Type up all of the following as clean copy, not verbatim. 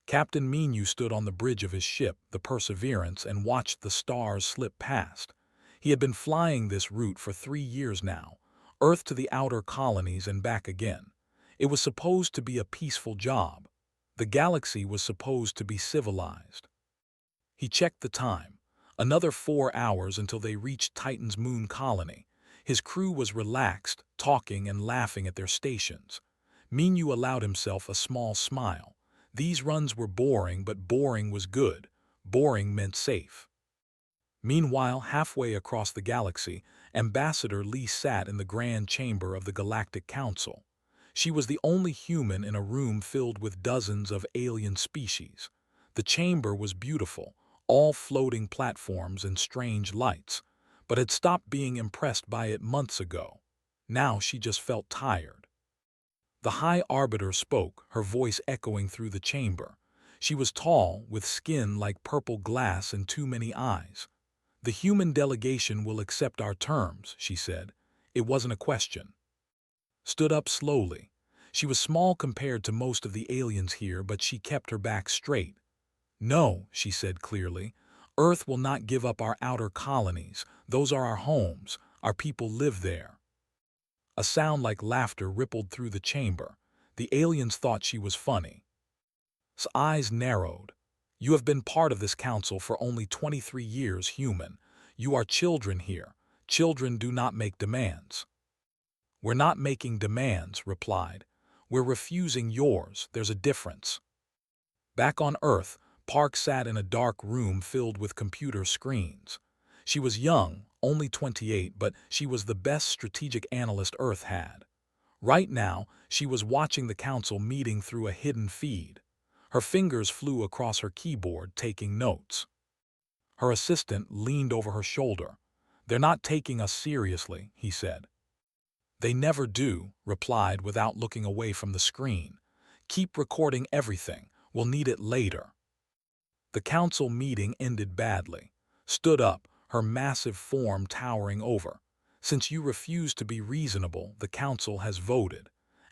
Captain Menu stood on the bridge of his ship, the Perseverance, and watched the stars slip past. He had been flying this route for 3 years now, Earth to the outer colonies and back again. It was supposed to be a peaceful job. The galaxy was supposed to be civilized. He checked the time. Another 4 hours until they reached Titan's moon colony. His crew was relaxed, talking and laughing at their stations. Menu allowed himself a small smile. These runs were boring, but boring was good. Boring meant safe. Meanwhile, halfway across the galaxy, Ambassador Lee sat in the grand chamber of the Galactic Council. She was the only human in a room filled with dozens of alien species. The chamber was beautiful, all floating platforms and strange lights, but had stopped being impressed by it months ago. Now she just felt tired. The High Arbiter spoke, her voice echoing through the chamber. She was tall, with skin like purple glass and too many eyes. "The human delegation will accept our terms," she said. It wasn't a question. Stood up slowly. She was small compared to most of the aliens here, but she kept her back straight. "No," she said clearly. "Earth will not give up our outer colonies. Those are our homes. Our people live there." A sound like laughter rippled through the chamber. The aliens thought she was funny. His eyes narrowed. "You have been part of this council for only 23 years, human. You are children here. Children do not make demands." "We're not making demands," replied. "We're refusing yours. There's a difference." Back on Earth, Park sat in a dark room filled with computer screens. She was young, only 28, but she was the best strategic analyst Earth had. Right now, she was watching the council meeting through a hidden feed. Her fingers flew across her keyboard, taking notes. Her assistant leaned over her shoulder. "They're not taking us seriously," he said. "They never do," replied without looking away from the screen. "Keep recording everything. We'll need it later." The council meeting ended badly. Stood up, her massive form towering over. "Since you refuse to be reasonable, the council has voted.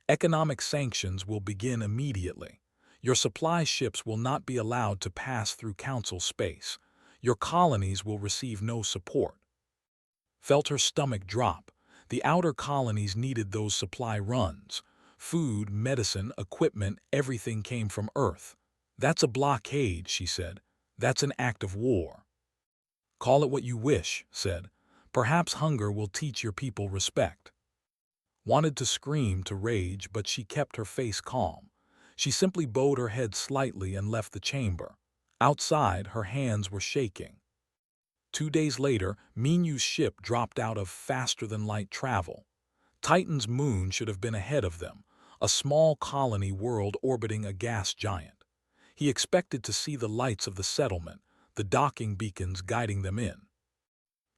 Economic sanctions will begin immediately. Your supply ships will not be allowed to pass through council space. Your colonies will receive no support." Felt her stomach drop. The outer colonies needed those supply runs. Food, medicine, equipment, everything came from Earth. "That's a blockade," she said. "That's an act of war." "Call it what you wish," said. "Perhaps hunger will teach your people respect." Wanted to scream, to rage, but she kept her face calm. She simply bowed her head slightly and left the chamber. Outside, her hands were shaking. 2 days later, Menu's ship dropped out of faster-than-light travel. Titan's moon should have been ahead of them, a small colony world orbiting a gas giant. He expected to see the lights of the settlement, the docking beacons guiding them in.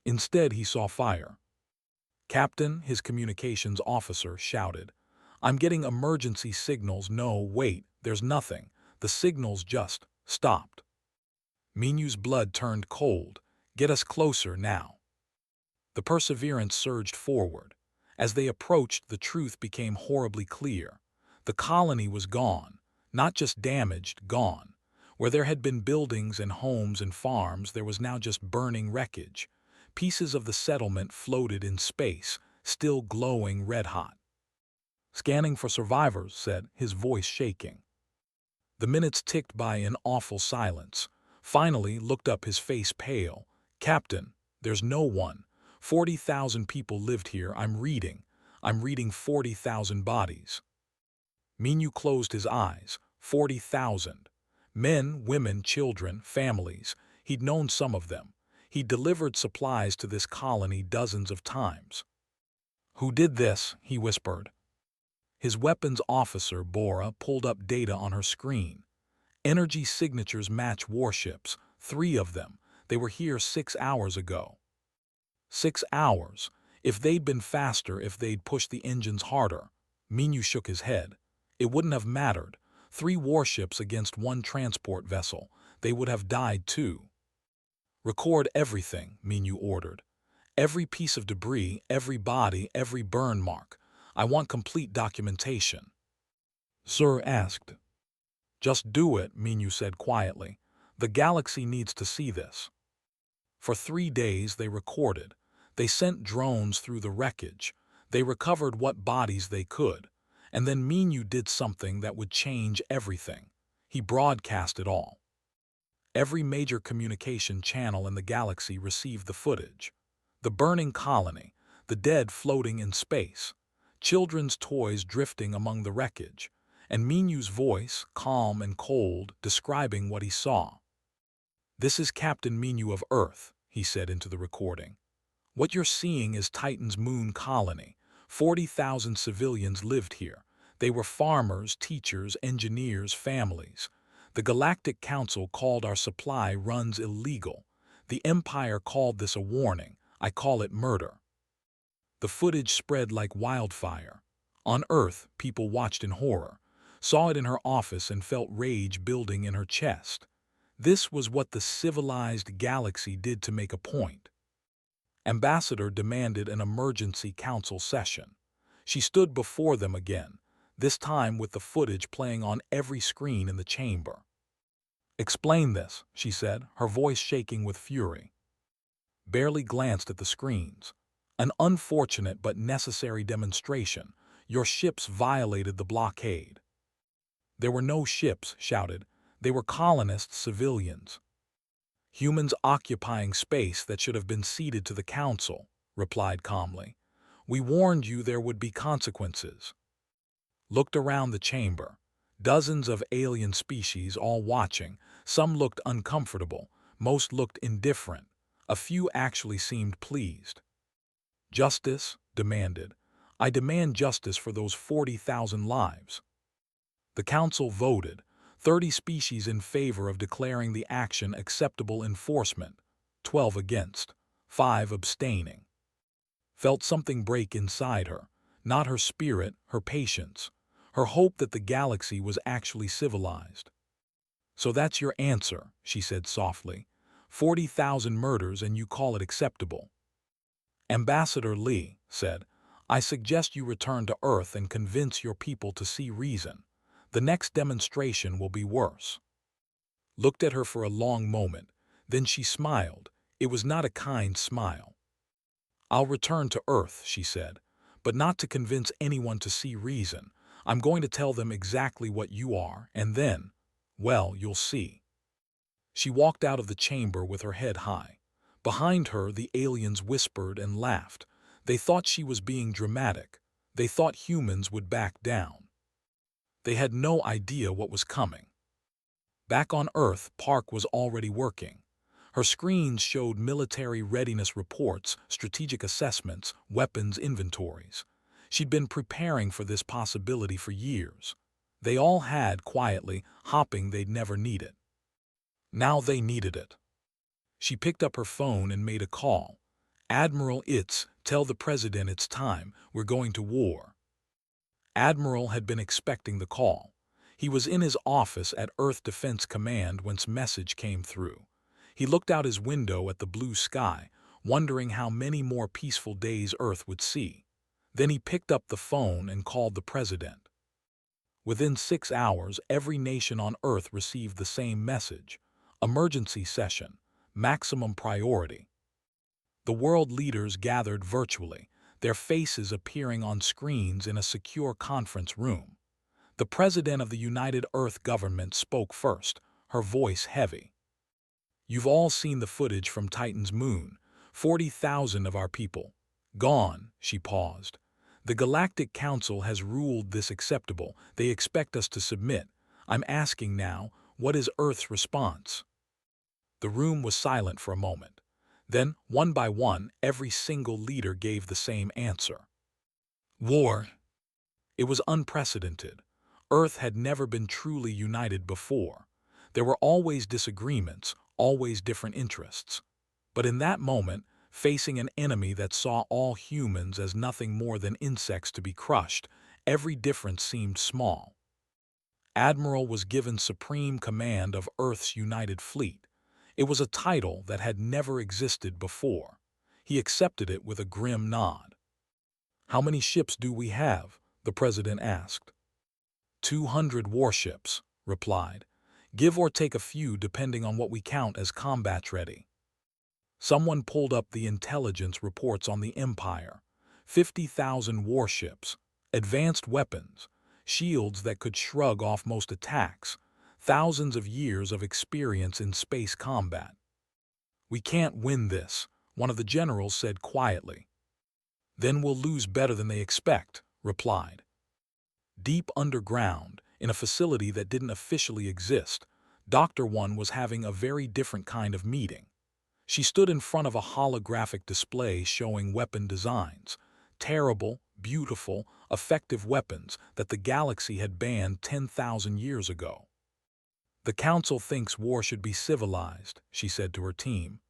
Instead, he saw fire. "Captain," his communications officer shouted. "I'm getting emergency signals." "No, wait, there's nothing. The signals just stopped." Menu's blood turned cold. "Get us closer now." The Perseverance surged forward. As they approached, the truth became horribly clear. The colony was gone, not just damaged, gone. Where there had been buildings and homes and farms, there was now just burning wreckage. Pieces of the settlement floated in space, still glowing red-hot. "Scanning for survivors," said, his voice shaking. The minutes ticked by in awful silence. Finally, looked up, his face pale. "Captain, there's no one. 40,000 people lived here. I'm reading 40,000 bodies." Menu closed his eyes. 40,000. Men, women, children, families. He'd known some of them. He'd delivered supplies to this colony dozens of times. "Who did this?" he whispered. His weapons officer, Bora, pulled up data on her screen. Energy signatures match warships, 3 of them. They were here 6 hours ago. 6 hours. If they'd been faster, if they'd pushed the engines harder. Menu shook his head. It wouldn't have mattered. 3 warships against 1 transport vessel. They would have died too. "Record everything," Menu ordered. "Every piece of debris, every body, every burn mark. I want complete documentation." "Sir?" asked. Just do it, Minyu said quietly. The galaxy needs to see this. For 3 days they recorded. They sent drones through the wreckage. They recovered what bodies they could. And then Minyu did something that would change everything. He broadcast it all. Every major communication channel in the galaxy received the footage. The burning colony, the dead floating in space, children's toys drifting among the wreckage, and Minyu's voice, calm and cold, describing what he saw. "This is Captain Minyu of Earth," he said into the recording. "What you're seeing is Titan's moon colony. 40,000 civilians lived here. They were farmers, teachers, engineers, families. The Galactic Council called our supply runs illegal. The Empire called this a warning. I call it murder." The footage spread like wildfire. On Earth, people watched in horror, saw it in her office and felt rage building in her chest. This was what the civilized galaxy did to make a point. Ambassador demanded an emergency council session. She stood before them again, this time with the footage playing on every screen in the chamber. "Explain this," she said, her voice shaking with fury. Barely glanced at the screens. "An unfortunate but necessary demonstration. Your ships violated the blockade." "There were no ships," shouted. "They were colonists, civilians. Humans occupying space that should have been ceded to the Council," replied calmly. "We warned you there would be consequences." Looked around the chamber. Dozens of alien species all watching. Some looked uncomfortable, most looked indifferent. A few actually seemed pleased. "Justice?" demanded. "I demand justice for those 40,000 lives." The council voted, 30 species in favor of declaring the action acceptable enforcement, 12 against, 5 abstaining. Felt something break inside her, not her spirit, her patience, her hope that the galaxy was actually civilized. "So that's your answer," she said softly. 40,000 murders and you call it acceptable." Ambassador Lee said, "I suggest you return to Earth and convince your people to see reason. The next demonstration will be worse." Looked at her for a long moment, then she smiled. It was not a kind smile. "I'll return to Earth," she said, "but not to convince anyone to see reason. I'm going to tell them exactly what you are, and then, well, you'll see." She walked out of the chamber with her head high. Behind her, the aliens whispered and laughed. They thought she was being dramatic. They thought humans would back down. They had no idea what was coming. Back on Earth, Park was already working. Her screens showed military readiness reports, strategic assessments, weapons inventories. She'd been preparing for this possibility for years. They all had, quietly, hoping they'd never need it. Now they needed it. She picked up her phone and made a call. "Admiral Itz, tell the President it's time. We're going to war." Admiral had been expecting the call. He was in his office at Earth Defense Command whence message came through. He looked out his window at the blue sky, wondering how many more peaceful days Earth would see. Then he picked up the phone and called the President. Within 6 hours, every nation on Earth received the same message. Emergency session. Maximum priority. The world leaders gathered virtually, their faces appearing on screens in a secure conference room. The President of the United Earth Government spoke first, her voice heavy. "You've all seen the footage from Titan's moon. 40,000 of our people. Gone." She paused. "The Galactic Council has ruled this acceptable. They expect us to submit. I'm asking now, what is Earth's response?" The room was silent for a moment. Then, one by one, every single leader gave the same answer. "War." It was unprecedented. Earth had never been truly united before. There were always disagreements, always different interests. But in that moment, facing an enemy that saw all humans as nothing more than insects to be crushed, every difference seemed small. Admiral was given supreme command of Earth's united fleet. It was a title that had never existed before. He accepted it with a grim nod. "How many ships do we have?" the President asked. 200 warships," replied. Give or take a few depending on what we count as combat-ready. Someone pulled up the intelligence reports on the Empire. 50,000 warships, advanced weapons, shields that could shrug off most attacks, thousands of years of experience in space combat. We can't win this, one of the generals said quietly. Then we'll lose better than they expect, replied. Deep underground, in a facility that didn't officially exist, Dr. One was having a very different kind of meeting. She stood in front of a holographic display showing weapon designs, terrible, beautiful, effective weapons that the galaxy had banned 10,000 years ago. The Council thinks war should be civilized, she said to her team.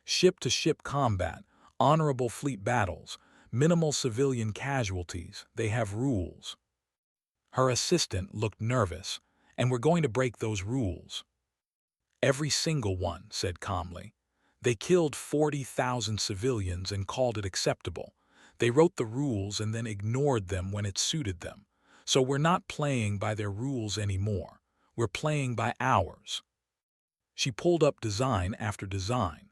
Ship-to-ship combat, honorable fleet battles, minimal civilian casualties, they have rules. Her assistant looked nervous, and we're going to break those rules. Every single one, said calmly. They killed 40,000 civilians and called it acceptable. They wrote the rules and then ignored them when it suited them. So we're not playing by their rules anymore. We're playing by ours. She pulled up design after design.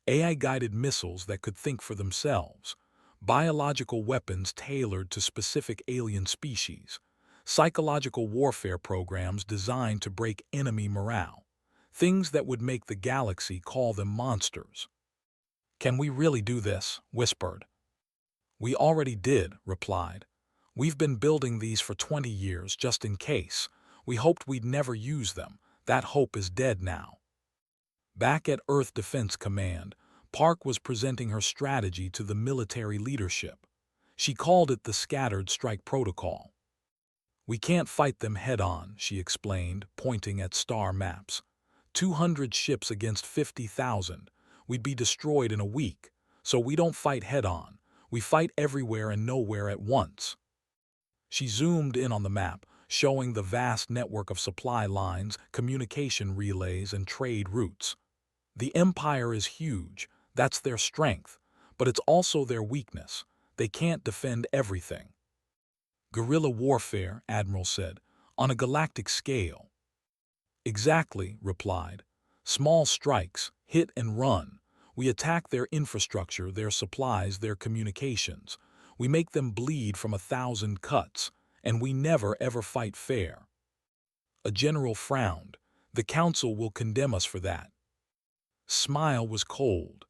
AI-guided missiles that could think for themselves. Biological weapons tailored to specific alien species. Psychological warfare programs designed to break enemy morale. Things that would make the galaxy call them monsters. Can we really do this? Whispered. We already did, replied. We've been building these for 20 years just in case. We hoped we'd never use them. That hope is dead now. Back at Earth Defense Command, Park was presenting her strategy to the military leadership. She called it the Scattered Strike Protocol. We can't fight them head-on, she explained, pointing at star maps. 200 ships against 50,000. We'd be destroyed in a week. So we don't fight head-on. We fight everywhere and nowhere at once. She zoomed in on the map, showing the vast network of supply lines, communication relays, and trade routes. The Empire is huge. That's their strength. But it's also their weakness. They can't defend everything. Guerrilla warfare, Admiral said, on a galactic scale. Exactly, replied. Small strikes, hit and run. We attack their infrastructure, their supplies, their communications. We make them bleed from 1,000 cuts, and we never ever fight fair. A general frowned. The Council will condemn us for that. Smile was cold.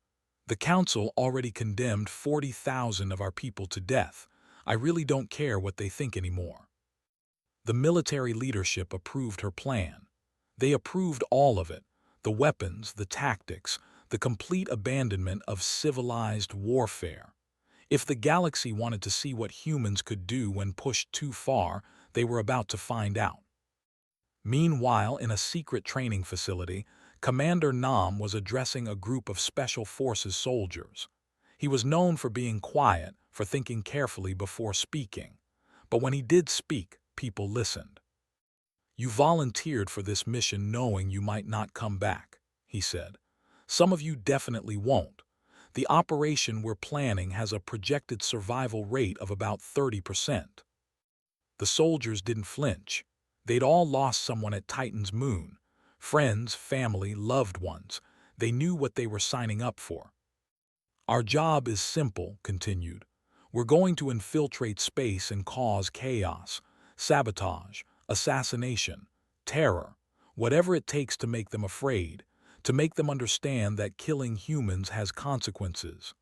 The Council already condemned 40,000 of our people to death. I really don't care what they think anymore. The military leadership approved her plan. They approved all of it, the weapons, the tactics, the complete abandonment of civilized warfare. If the galaxy wanted to see what humans could do when pushed too far, they were about to find out. Meanwhile, in a secret training facility, Commander Nam was addressing a group of Special Forces soldiers. He was known for being quiet, for thinking carefully before speaking. But when he did speak, people listened. You volunteered for this mission knowing you might not come back, he said. Some of you definitely won't. The operation we're planning has a projected survival rate of about 30%. The soldiers didn't flinch. They'd all lost someone at Titan's moon. Friends, family, loved ones. They knew what they were signing up for. Our job is simple, continued. We're going to infiltrate space and cause chaos, sabotage, assassination, terror, whatever it takes to make them afraid, to make them understand that killing humans has consequences.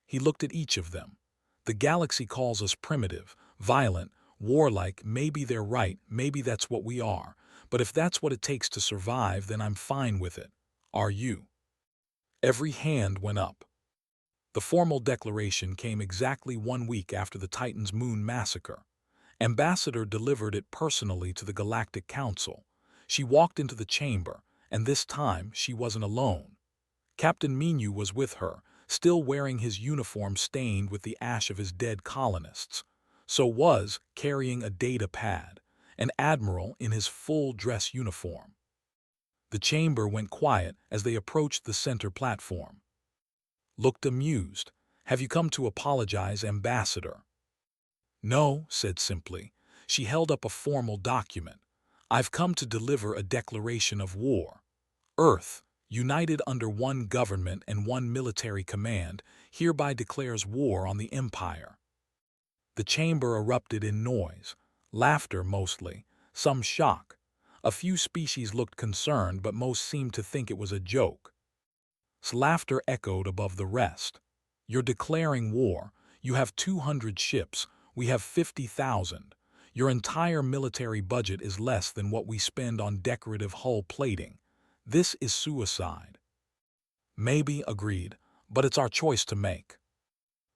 He looked at each of them. The galaxy calls us primitive, violent, warlike. Maybe they're right, maybe that's what we are. But if that's what it takes to survive, then I'm fine with it. Are you? Every hand went up. The formal declaration came exactly 1 week after the Titan's Moon massacre. Ambassador delivered it personally to the Galactic Council. She walked into the chamber, and this time she wasn't alone. Captain Minu was with her, still wearing his uniform stained with the ash of his dead colonists. So was, carrying a data pad, an admiral in his full dress uniform. The chamber went quiet as they approached the center platform. Looked amused. Have you come to apologize, Ambassador? No, said simply. She held up a formal document. I've come to deliver a declaration of war. Earth, united under one government and one military command, hereby declares war on the Empire. The chamber erupted in noise, laughter mostly, some shock. A few species looked concerned, but most seemed to think it was a joke. Laughter echoed above the rest. You're declaring war. You have 200 ships. We have 50,000. Your entire military budget is less than what we spend on decorative hull plating. This is suicide. Maybe, agreed, but it's our choice to make.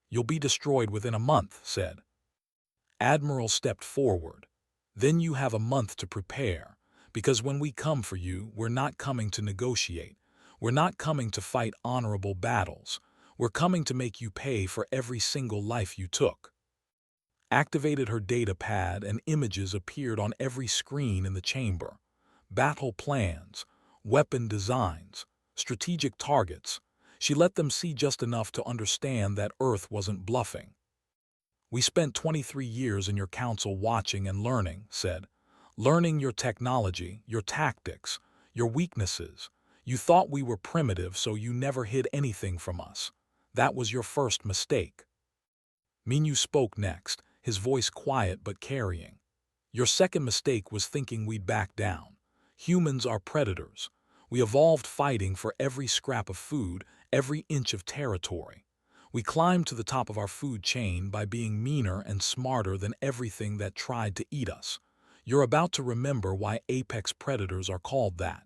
You'll be destroyed within a month, said. Admiral stepped forward. Then you have a month to prepare, because when we come for you, we're not coming to negotiate. We're not coming to fight honorable battles. We're coming to make you pay for every single life you took. Activated her data pad and images appeared on every screen in the chamber. Battle plans, weapon designs, strategic targets. She let them see just enough to understand that Earth wasn't bluffing. We spent 23 years in your council watching and learning, said. Learning your technology, your tactics, your weaknesses. You thought we were primitive, so you never hid anything from us. That was your first mistake. Minu spoke next, his voice quiet but carrying. Your second mistake was thinking we'd back down. Humans are predators. We evolved fighting for every scrap of food, every inch of territory. We climbed to the top of our food chain by being meaner and smarter than everything that tried to eat us. You're about to remember why apex predators are called that.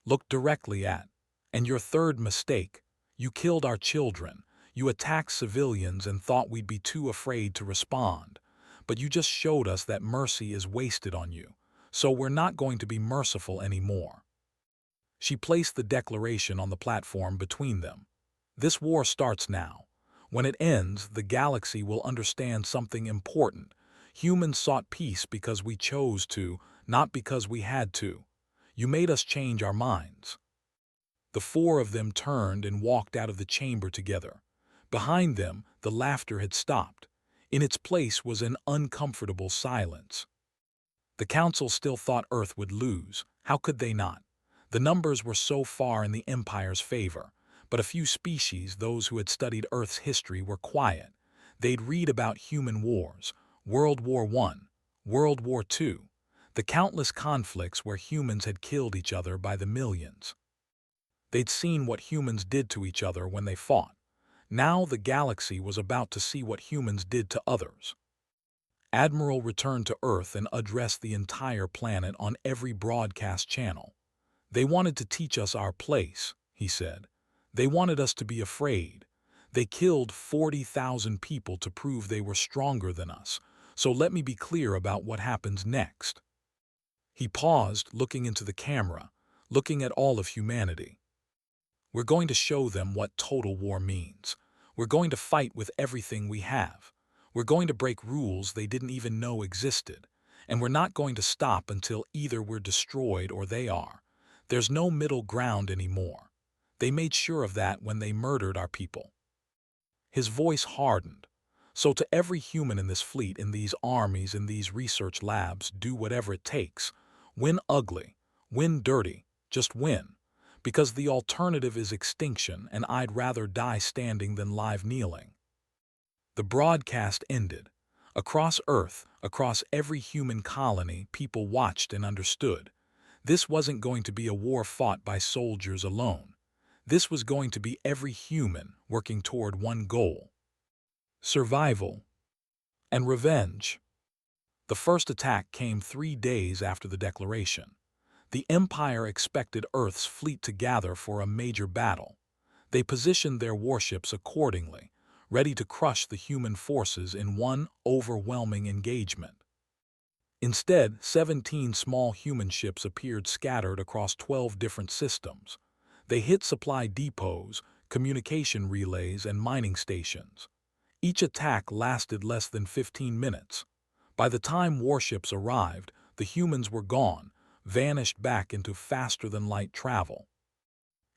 Look directly at. And your third mistake. You killed our children. You attacked civilians and thought we'd be too afraid to respond. But you just showed us that mercy is wasted on you. So we're not going to be merciful anymore. She placed the declaration on the platform between them. This war starts now. When it ends, the galaxy will understand something important. Humans sought peace because we chose to, not because we had to. You made us change our minds. The four of them turned and walked out of the chamber together. Behind them, the laughter had stopped. In its place was an uncomfortable silence. The council still thought Earth would lose. How could they not? The numbers were so far in the Empire's favor. But a few species, those who had studied Earth's history, were quiet. They'd read about human wars, World War I, World War II, the countless conflicts where humans had killed each other by the millions. They'd seen what humans did to each other when they fought. Now the galaxy was about to see what humans did to others. Admiral returned to Earth and addressed the entire planet on every broadcast channel. They wanted to teach us our place, he said. They wanted us to be afraid. They killed 40,000 people to prove they were stronger than us. So let me be clear about what happens next. He paused, looking into the camera, looking at all of humanity. We're going to show them what total war means. We're going to fight with everything we have. We're going to break rules they didn't even know existed. And we're not going to stop until either we're destroyed or they are. There's no middle ground anymore. They made sure of that when they murdered our people. His voice hardened. So to every human in this fleet, in these armies, in these research labs, do whatever it takes. Win ugly, win dirty, just win. Because the alternative is extinction, and I'd rather die standing than live kneeling. The broadcast ended. Across Earth, across every human colony, people watched and understood. This wasn't going to be a war fought by soldiers alone. This was going to be every human working toward one goal: survival and revenge. The first attack came 3 days after the declaration. The Empire expected Earth's fleet to gather for a major battle. They positioned their warships accordingly, ready to crush the human forces in one overwhelming engagement. Instead, 17 small human ships appeared scattered across 12 different systems. They hit supply depots, communication relays, and mining stations. Each attack lasted less than 15 minutes. By the time warships arrived, the humans were gone, vanished back into faster-than-light travel.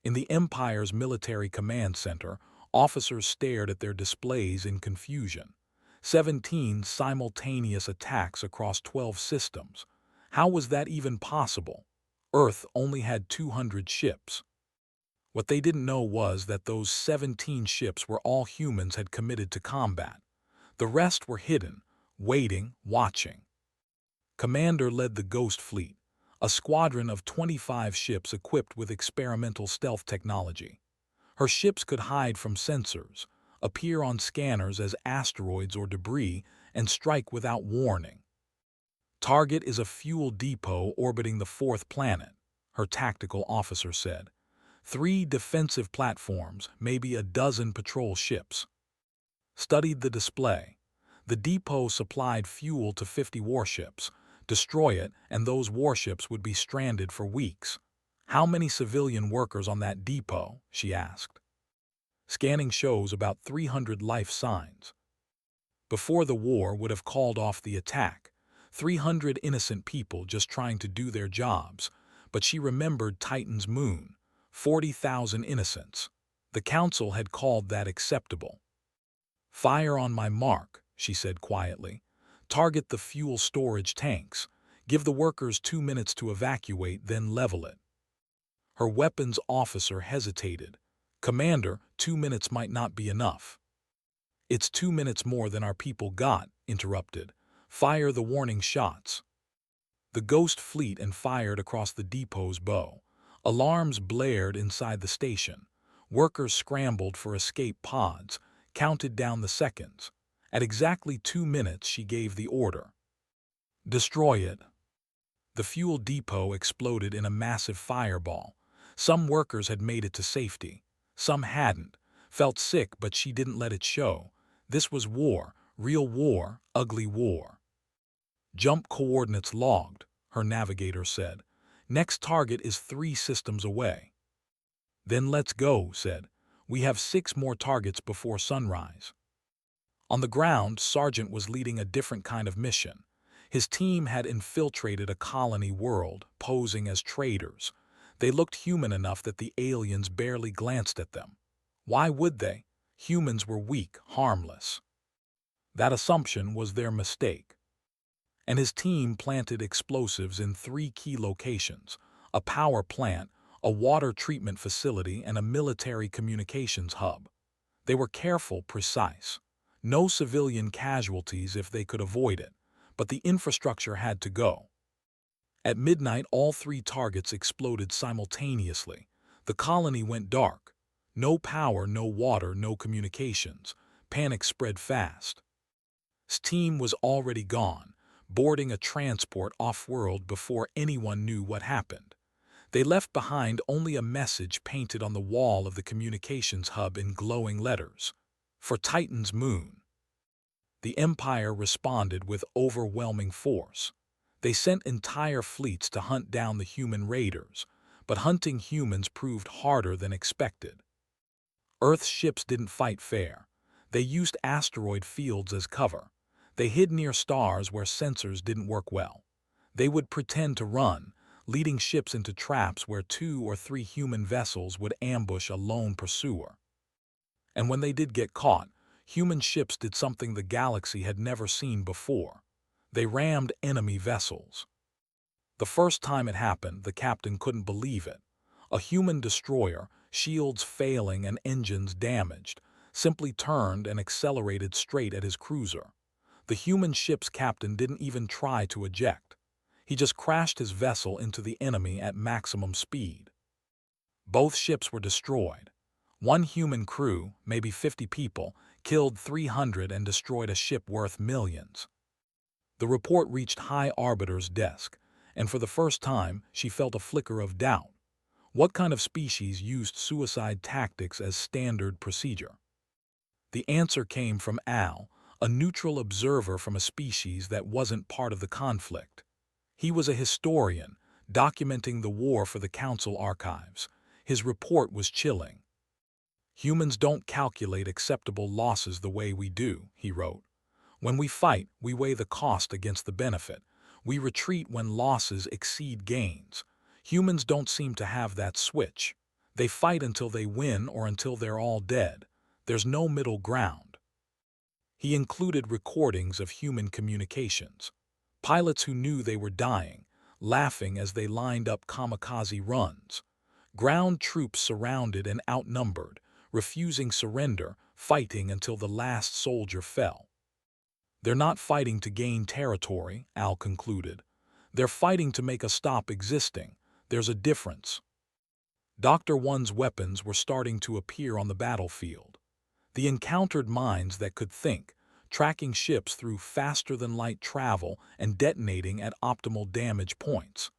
In the Empire's military command center, officers stared at their displays in confusion. 17 simultaneous attacks across 12 systems. How was that even possible? Earth only had 200 ships. What they didn't know was that those 17 ships were all humans had committed to combat. The rest were hidden, waiting, watching. Commander led the Ghost Fleet, a squadron of 25 ships equipped with experimental stealth technology. Her ships could hide from sensors, appear on scanners as asteroids or debris, and strike without warning. Target is a fuel depot orbiting the fourth planet, her tactical officer said. 3 defensive platforms, maybe a dozen patrol ships. Studied the display. The depot supplied fuel to 50 warships. Destroy it, and those warships would be stranded for weeks. How many civilian workers on that depot? She asked. Scanning shows about 300 life signs. Before the war would have called off the attack. 300 innocent people just trying to do their jobs. But she remembered Titan's moon. 40,000 innocents. The council had called that acceptable. Fire on my mark, she said quietly. Target the fuel storage tanks. Give the workers 2 minutes to evacuate, then level it. Her weapons officer hesitated. Commander, 2 minutes might not be enough. It's 2 minutes more than our people got, interrupted. Fire the warning shots. The Ghost Fleet and fired across the depot's bow. Alarms blared inside the station. Workers scrambled for escape pods, counted down the seconds. At exactly 2 minutes, she gave the order. Destroy it. The fuel depot exploded in a massive fireball. Some workers had made it to safety. Some hadn't. Felt sick, but she didn't let it show. This was war, real war, ugly war. Jump coordinates logged, her navigator said. Next target is 3 systems away. Then let's go, said. We have 6 more targets before sunrise. On the ground, Sargent was leading a different kind of mission. His team had infiltrated a colony world, posing as traders. They looked human enough that the aliens barely glanced at them. Why would they? Humans were weak, harmless. That assumption was their mistake. And his team planted explosives in 3 key locations: a power plant, a water treatment facility, and a military communications hub. They were careful, precise. No civilian casualties if they could avoid it, but the infrastructure had to go. At midnight, all 3 targets exploded simultaneously. The colony went dark. No power, no water, no communications. Panic spread fast. His team was already gone, boarding a transport off-world before anyone knew what happened. They left behind only a message painted on the wall of the communications hub in glowing letters. For Titan's moon. The Empire responded with overwhelming force. They sent entire fleets to hunt down the human raiders, but hunting humans proved harder than expected. Earth's ships didn't fight fair. They used asteroid fields as cover. They hid near stars where sensors didn't work well. They would pretend to run, leading ships into traps where 2 or 3 human vessels would ambush a lone pursuer. And when they did get caught, human ships did something the galaxy had never seen before. They rammed enemy vessels. The first time it happened, the captain couldn't believe it. A human destroyer, shields failing and engines damaged, simply turned and accelerated straight at his cruiser. The human ship's captain didn't even try to eject. He just crashed his vessel into the enemy at maximum speed. Both ships were destroyed. 1 human crew, maybe 50 people, killed 300 and destroyed a ship worth millions. The report reached High Arbiter's desk, and for the first time, she felt a flicker of doubt. What kind of species used suicide tactics as standard procedure? The answer came from Al, a neutral observer from a species that wasn't part of the conflict. He was a historian, documenting the war for the Council archives. His report was chilling. Humans don't calculate acceptable losses the way we do, he wrote. When we fight, we weigh the cost against the benefit. We retreat when losses exceed gains. Humans don't seem to have that switch. They fight until they win or until they're all dead. There's no middle ground. He included recordings of human communications. Pilots who knew they were dying, laughing as they lined up kamikaze runs. Ground troops surrounded and outnumbered, refusing surrender, fighting until the last soldier fell. They're not fighting to gain territory, Al concluded. They're fighting to make a stop existing. There's a difference. Dr. One's weapons were starting to appear on the battlefield. The encountered mines that could think, tracking ships through faster-than-light travel and detonating at optimal damage points.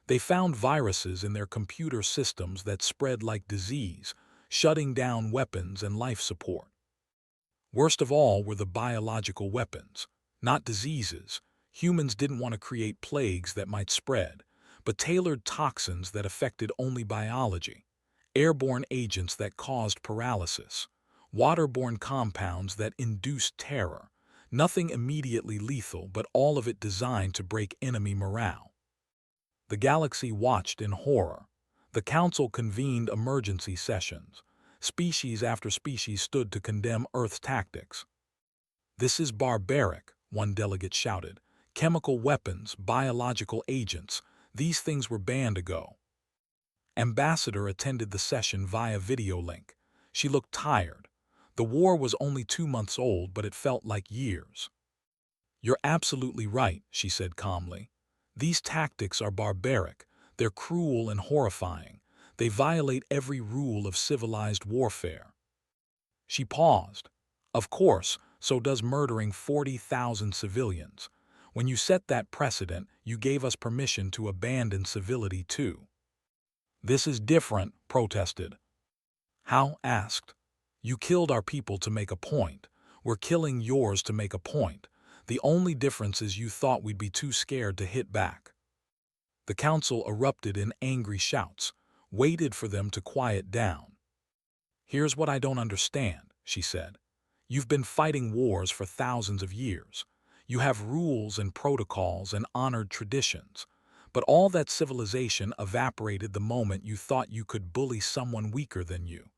They found viruses in their computer systems that spread like disease, shutting down weapons and life support. Worst of all were the biological weapons, not diseases. Humans didn't want to create plagues that might spread, but tailored toxins that affected only biology, airborne agents that caused paralysis, waterborne compounds that induced terror, nothing immediately lethal but all of it designed to break enemy morale. The galaxy watched in horror. The Council convened emergency sessions. Species after species stood to condemn Earth's tactics. "This is barbaric," one delegate shouted. "Chemical weapons, biological agents, these things were banned ago." Ambassador attended the session via video link. She looked tired. The war was only 2 months old, but it felt like years. "You're absolutely right," she said calmly. "These tactics are barbaric. They're cruel and horrifying. They violate every rule of civilized warfare." She paused. "Of course, so does murdering 40,000 civilians. When you set that precedent, you gave us permission to abandon civility too." "This is different," protested. Howe asked. "You killed our people to make a point. We're killing yours to make a point. The only difference is you thought we'd be too scared to hit back." The council erupted in angry shouts, waited for them to quiet down. "Here's what I don't understand," she said. "You've been fighting wars for thousands of years. You have rules and protocols and honored traditions. But all that civilization evaporated the moment you thought you could bully someone weaker than you.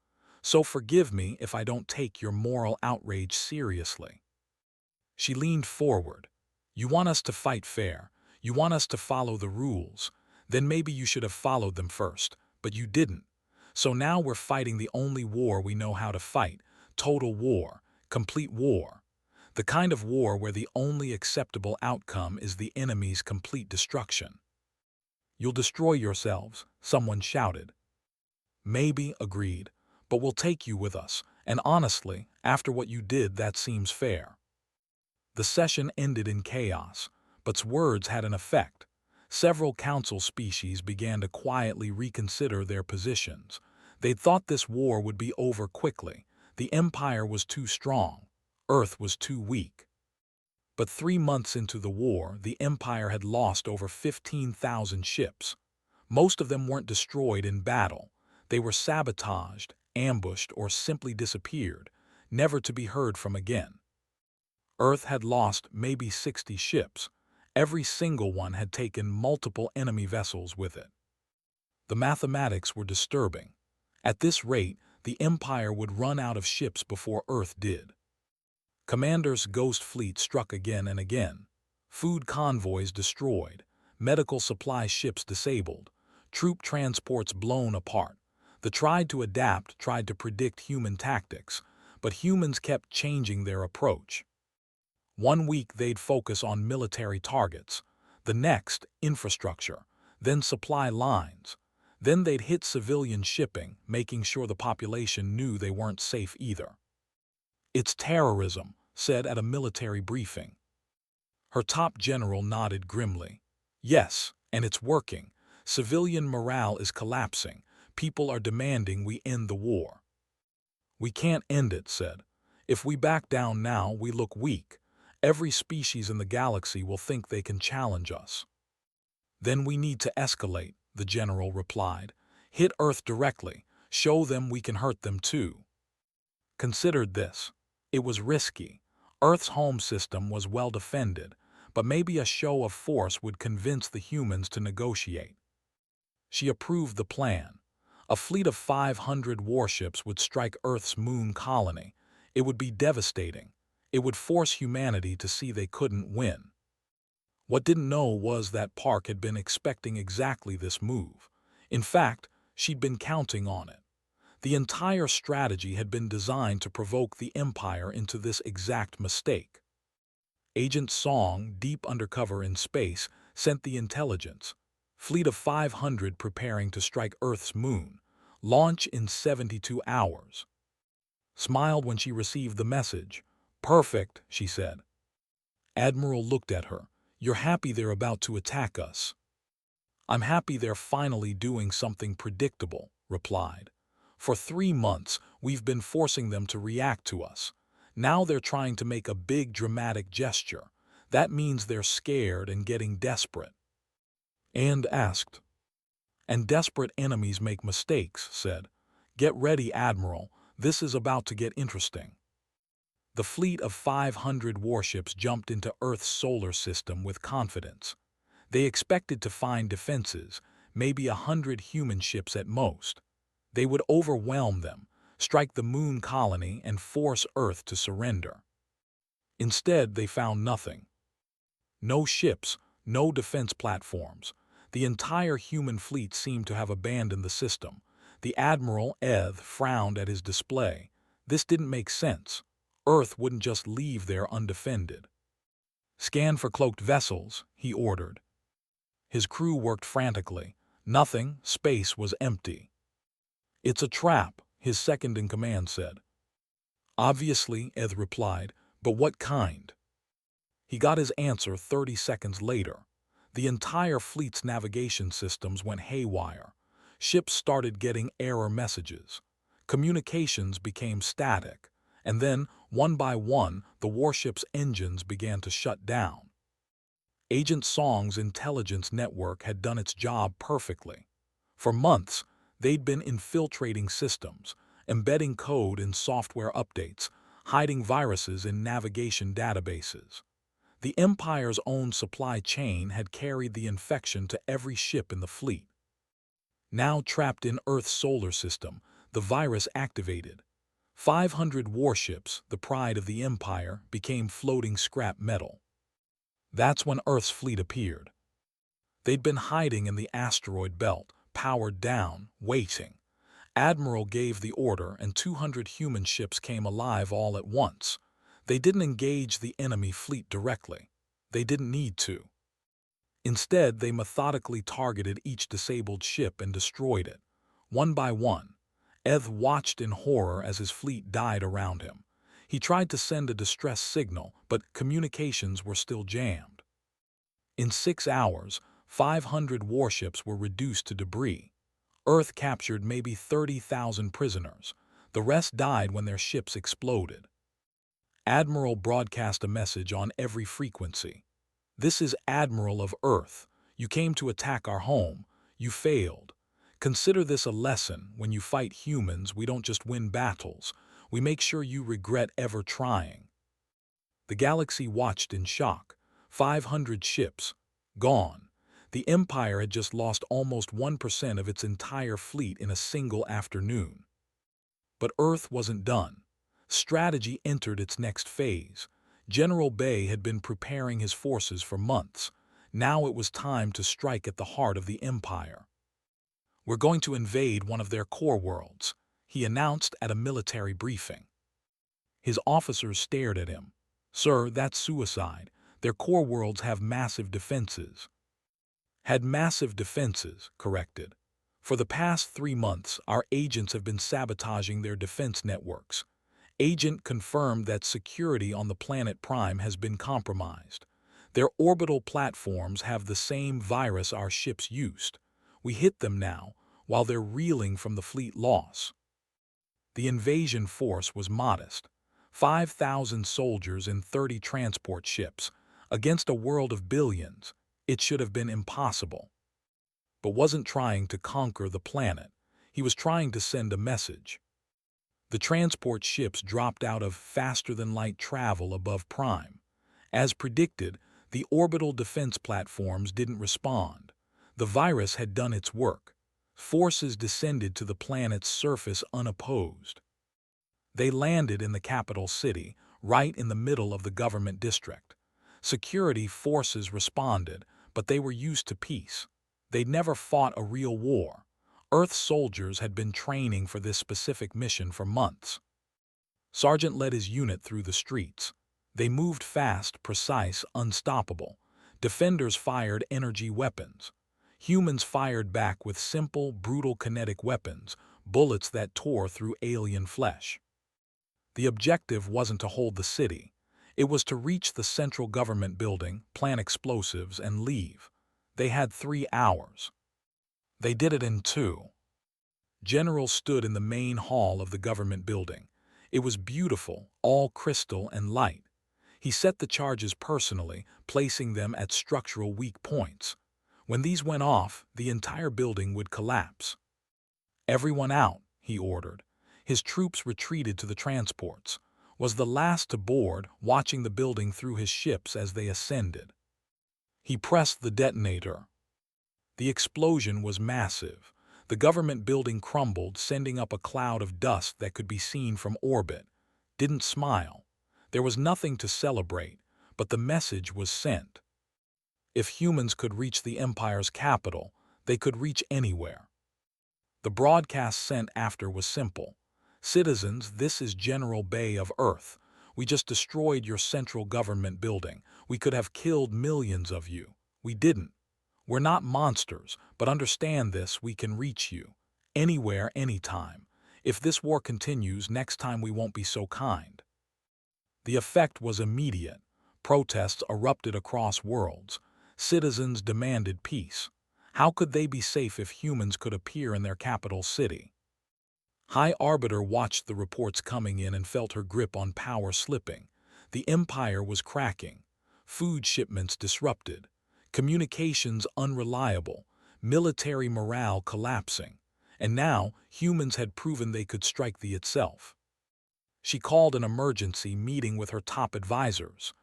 So forgive me if I don't take your moral outrage seriously." She leaned forward. "You want us to fight fair. You want us to follow the rules. Then maybe you should have followed them first, but you didn't. So now we're fighting the only war we know how to fight, total war, complete war. The kind of war where the only acceptable outcome is the enemy's complete destruction." "You'll destroy yourselves," someone shouted. "Maybe," agreed, "but we'll take you with us, and honestly, after what you did, that seems fair." The session ended in chaos, but's words had an effect. Several council species began to quietly reconsider their positions. They'd thought this war would be over quickly. The Empire was too strong. Earth was too weak. But 3 months into the war, the Empire had lost over 15,000 ships. Most of them weren't destroyed in battle. They were sabotaged, ambushed, or simply disappeared, never to be heard from again. Earth had lost maybe 60 ships. Every single one had taken multiple enemy vessels with it. The mathematics were disturbing. At this rate, the Empire would run out of ships before Earth did. Commander's ghost fleet struck again and again. Food convoys destroyed, medical supply ships disabled, troop transports blown apart. They tried to adapt, tried to predict human tactics, but humans kept changing their approach. 1 week they'd focus on military targets, the next, infrastructure, then supply lines. Then they'd hit civilian shipping, making sure the population knew they weren't safe either. "It's terrorism," said at a military briefing. Her top general nodded grimly. "Yes, and it's working. Civilian morale is collapsing. People are demanding we end the war." "We can't end it," said. "If we back down now, we look weak. Every species in the galaxy will think they can challenge us." "Then we need to escalate," the general replied. "Hit Earth directly. Show them we can hurt them too." Considered this. It was risky. Earth's home system was well defended, but maybe a show of force would convince the humans to negotiate. She approved the plan. A fleet of 500 warships would strike Earth's moon colony. It would be devastating. It would force humanity to see they couldn't win. What didn't know was that Park had been expecting exactly this move. In fact, she'd been counting on it. The entire strategy had been designed to provoke the Empire into this exact mistake. Agent Song, deep undercover in space, sent the intelligence. Fleet of 500 preparing to strike Earth's moon. Launch in 72 hours. Smiled when she received the message. Perfect, she said. Admiral looked at her. You're happy they're about to attack us. I'm happy they're finally doing something predictable, replied. For 3 months, we've been forcing them to react to us. Now they're trying to make a big dramatic gesture. That means they're scared and getting desperate. And asked. And desperate enemies make mistakes, said. Get ready, Admiral. This is about to get interesting. The fleet of 500 warships jumped into Earth's solar system with confidence. They expected to find defenses, maybe 100 human ships at most. They would overwhelm them, strike the moon colony, and force Earth to surrender. Instead, they found nothing. No ships, no defense platforms. The entire human fleet seemed to have abandoned the system. The Admiral, frowned at his display. This didn't make sense. Earth wouldn't just leave there undefended. Scan for cloaked vessels, he ordered. His crew worked frantically. Nothing, space was empty. It's a trap, his second-in-command said. Obviously, Eth replied, but what kind? He got his answer 30 seconds later. The entire fleet's navigation systems went haywire. Ships started getting error messages. Communications became static. And then, one by one, the warship's engines began to shut down. Agent Song's intelligence network had done its job perfectly. For months, they'd been infiltrating systems, embedding code in software updates, hiding viruses in navigation databases. The Empire's own supply chain had carried the infection to every ship in the fleet. Now trapped in Earth's solar system, the virus activated. 500 warships, the pride of the Empire, became floating scrap metal. That's when Earth's fleet appeared. They'd been hiding in the asteroid belt, powered down, waiting. Admiral gave the order and 200 human ships came alive all at once. They didn't engage the enemy fleet directly. They didn't need to. Instead, they methodically targeted each disabled ship and destroyed it, one by one. Eth watched in horror as his fleet died around him. He tried to send a distress signal, but communications were still jammed. In 6 hours, 500 warships were reduced to debris. Earth captured maybe 30,000 prisoners. The rest died when their ships exploded. Admiral broadcast a message on every frequency. This is Admiral of Earth. You came to attack our home. You failed. Consider this a lesson. When you fight humans, we don't just win battles. We make sure you regret ever trying. The galaxy watched in shock. 500 ships. Gone. The Empire had just lost almost 1% of its entire fleet in a single afternoon. But Earth wasn't done. Strategy entered its next phase. General Bay had been preparing his forces for months. Now it was time to strike at the heart of the Empire. We're going to invade one of their core worlds, he announced at a military briefing. His officers stared at him. Sir, that's suicide. Their core worlds have massive defenses. Had massive defenses, corrected. For the past 3 months, our agents have been sabotaging their defense networks. Agent confirmed that security on the planet Prime has been compromised. Their orbital platforms have the same virus our ships used. We hit them now, while they're reeling from the fleet loss. The invasion force was modest. 5,000 soldiers in 30 transport ships. Against a world of billions, it should have been impossible. But wasn't trying to conquer the planet. He was trying to send a message. The transport ships dropped out of faster-than-light travel above Prime. As predicted, the orbital defense platforms didn't respond. The virus had done its work. Forces descended to the planet's surface unopposed. They landed in the capital city, right in the middle of the government district. Security forces responded, but they were used to peace. They'd never fought a real war. Earth soldiers had been training for this specific mission for months. Sergeant led his unit through the streets. They moved fast, precise, unstoppable. Defenders fired energy weapons. Humans fired back with simple, brutal kinetic weapons, bullets that tore through alien flesh. The objective wasn't to hold the city. It was to reach the central government building, plant explosives, and leave. They had 3 hours. They did it in 2. General stood in the main hall of the government building. It was beautiful, all crystal and light. He set the charges personally, placing them at structural weak points. When these went off, the entire building would collapse. "Everyone out," he ordered. His troops retreated to the transports. Was the last to board, watching the building through his ships as they ascended. He pressed the detonator. The explosion was massive. The government building crumbled, sending up a cloud of dust that could be seen from orbit. Didn't smile. There was nothing to celebrate, but the message was sent. If humans could reach the Empire's capital, they could reach anywhere. The broadcast sent after was simple. "Citizens, this is General Bay of Earth. We just destroyed your central government building. We could have killed millions of you. We didn't. We're not monsters, but understand this, we can reach you. Anywhere, anytime. If this war continues, next time we won't be so kind." The effect was immediate. Protests erupted across worlds. Citizens demanded peace. How could they be safe if humans could appear in their capital city? High Arbiter watched the reports coming in and felt her grip on power slipping. The Empire was cracking. Food shipments disrupted. Communications unreliable. Military morale collapsing. And now, humans had proven they could strike the itself. She called an emergency meeting with her top advisors.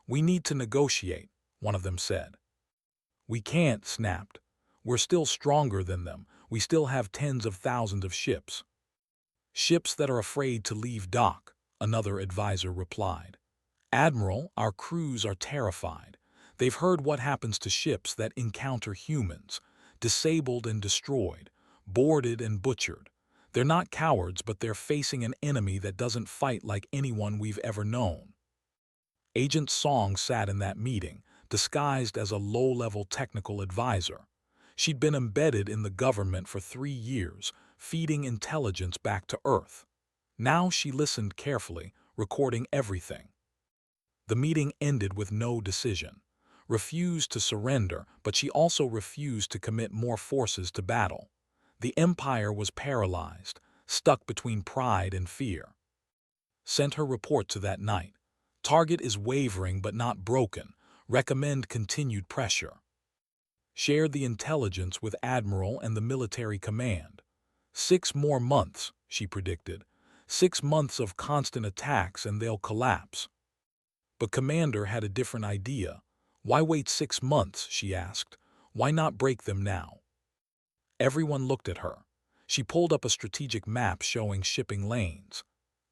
"We need to negotiate," one of them said. "We can't," snapped. "We're still stronger than them. We still have tens of thousands of ships." "Ships that are afraid to leave dock," another advisor replied. "Admiral, our crews are terrified. They've heard what happens to ships that encounter humans, disabled and destroyed, boarded and butchered. They're not cowards, but they're facing an enemy that doesn't fight like anyone we've ever known." Agent Song sat in that meeting, disguised as a low-level technical advisor. She'd been embedded in the government for 3 years, feeding intelligence back to Earth. Now she listened carefully, recording everything. The meeting ended with no decision. Refused to surrender, but she also refused to commit more forces to battle. The Empire was paralyzed, stuck between pride and fear. Sent her report to that night. "Target is wavering but not broken. Recommend continued pressure." Shared the intelligence with Admiral and the military command. 6 more months, she predicted. 6 months of constant attacks and they'll collapse. But Commander had a different idea. "Why wait 6 months?" she asked. "Why not break them now?" Everyone looked at her. She pulled up a strategic map showing shipping lanes.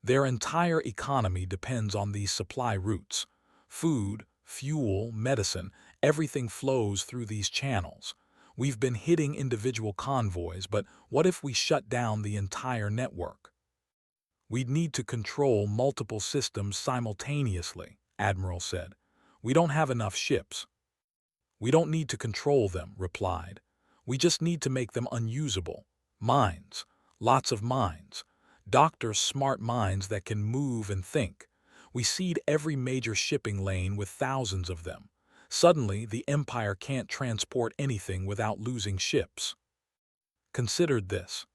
Their entire economy depends on these supply routes. Food, fuel, medicine, everything flows through these channels. We've been hitting individual convoys, but what if we shut down the entire network? "We'd need to control multiple systems simultaneously," Admiral said. "We don't have enough ships." "We don't need to control them," replied. "We just need to make them unusable. Minds. Lots of minds. Doctors, smart minds that can move and think. We seed every major shipping lane with thousands of them. Suddenly, the Empire can't transport anything without losing ships." Considered this.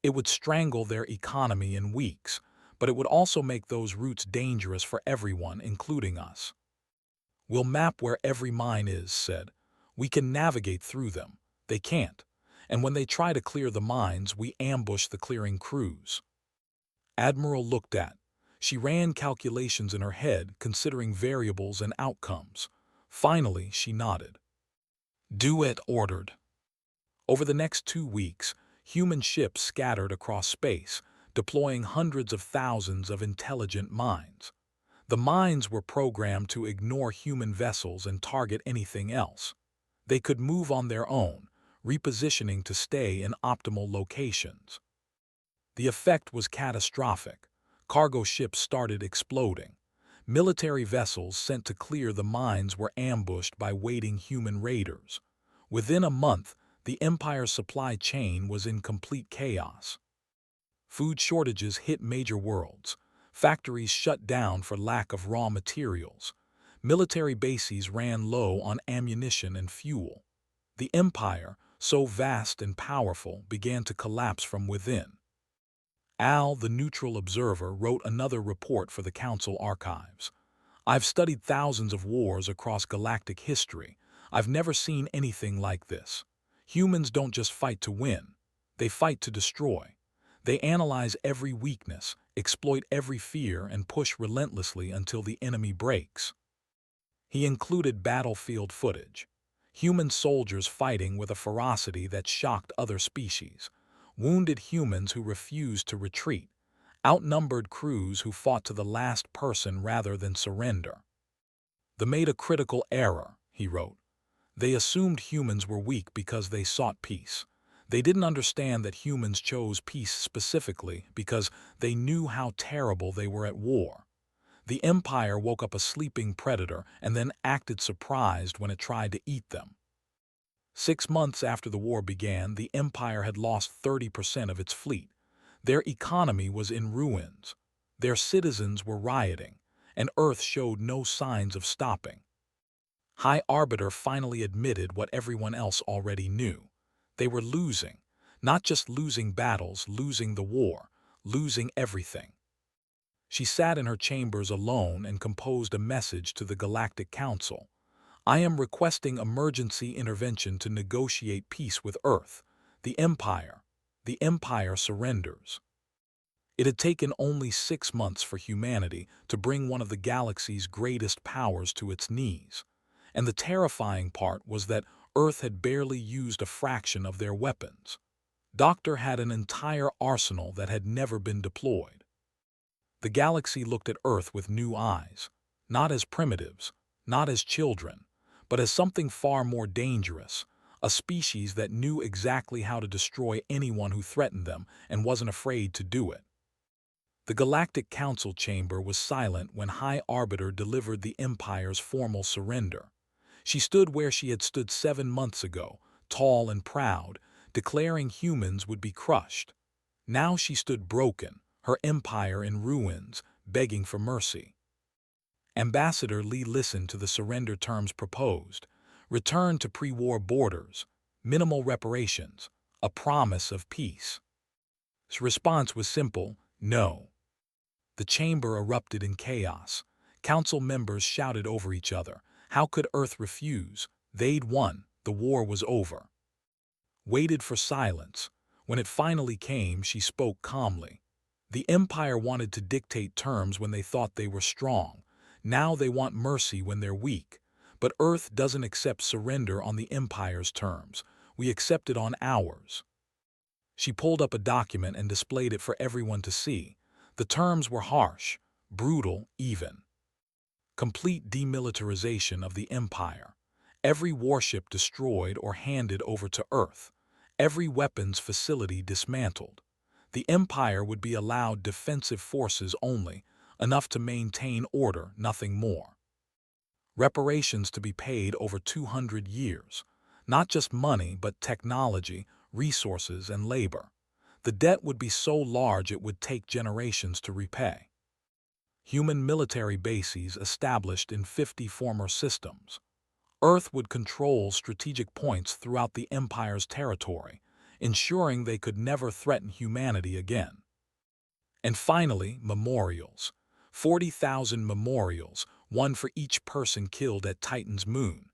It would strangle their economy in weeks, but it would also make those routes dangerous for everyone, including us. "We'll map where every mine is," said. "We can navigate through them. They can't. And when they try to clear the mines, we ambush the clearing crews." Admiral looked at. She ran calculations in her head, considering variables and outcomes. Finally, she nodded. "Do it," ordered. Over the next 2 weeks, human ships scattered across space, deploying hundreds of thousands of intelligent minds. The mines were programmed to ignore human vessels and target anything else. They could move on their own, repositioning to stay in optimal locations. The effect was catastrophic. Cargo ships started exploding. Military vessels sent to clear the mines were ambushed by waiting human raiders. Within a month, the Empire's supply chain was in complete chaos. Food shortages hit major worlds. Factories shut down for lack of raw materials. Military bases ran low on ammunition and fuel. The Empire, so vast and powerful, began to collapse from within. Al, the neutral observer, wrote another report for the Council archives. I've studied thousands of wars across galactic history. I've never seen anything like this. Humans don't just fight to win. They fight to destroy. They analyze every weakness, exploit every fear, and push relentlessly until the enemy breaks. He included battlefield footage. Human soldiers fighting with a ferocity that shocked other species. Wounded humans who refused to retreat. Outnumbered crews who fought to the last person rather than surrender. They made a critical error, he wrote. They assumed humans were weak because they sought peace. They didn't understand that humans chose peace specifically because they knew how terrible they were at war. The Empire woke up a sleeping predator and then acted surprised when it tried to eat them. 6 months after the war began, the Empire had lost 30% of its fleet. Their economy was in ruins. Their citizens were rioting, and Earth showed no signs of stopping. High Arbiter finally admitted what everyone else already knew. They were losing. Not just losing battles, losing the war, losing everything. She sat in her chambers alone and composed a message to the Galactic Council. I am requesting emergency intervention to negotiate peace with Earth. The Empire surrenders. It had taken only 6 months for humanity to bring one of the galaxy's greatest powers to its knees. And the terrifying part was that Earth had barely used a fraction of their weapons. Doctor had an entire arsenal that had never been deployed. The galaxy looked at Earth with new eyes, not as primitives, not as children, but as something far more dangerous, a species that knew exactly how to destroy anyone who threatened them and wasn't afraid to do it. The Galactic Council chamber was silent when High Arbiter delivered the Empire's formal surrender. She stood where she had stood 7 months ago, tall and proud, declaring humans would be crushed. Now she stood broken, her empire in ruins, begging for mercy. Ambassador Lee listened to the surrender terms proposed: return to pre-war borders, minimal reparations, a promise of peace. His response was simple: no. The chamber erupted in chaos. Council members shouted over each other. How could Earth refuse? They'd won. The war was over. Waited for silence. When it finally came, she spoke calmly. The Empire wanted to dictate terms when they thought they were strong. Now they want mercy when they're weak. But Earth doesn't accept surrender on the Empire's terms. We accept it on ours. She pulled up a document and displayed it for everyone to see. The terms were harsh, brutal, even. Complete demilitarization of the Empire. Every warship destroyed or handed over to Earth. Every weapons facility dismantled. The Empire would be allowed defensive forces only, enough to maintain order, nothing more. Reparations to be paid over 200 years. Not just money, but technology, resources, and labor. The debt would be so large it would take generations to repay. Human military bases established in 50 former systems. Earth would control strategic points throughout the Empire's territory, ensuring they could never threaten humanity again. And finally, memorials. 40,000 memorials, one for each person killed at Titan's moon.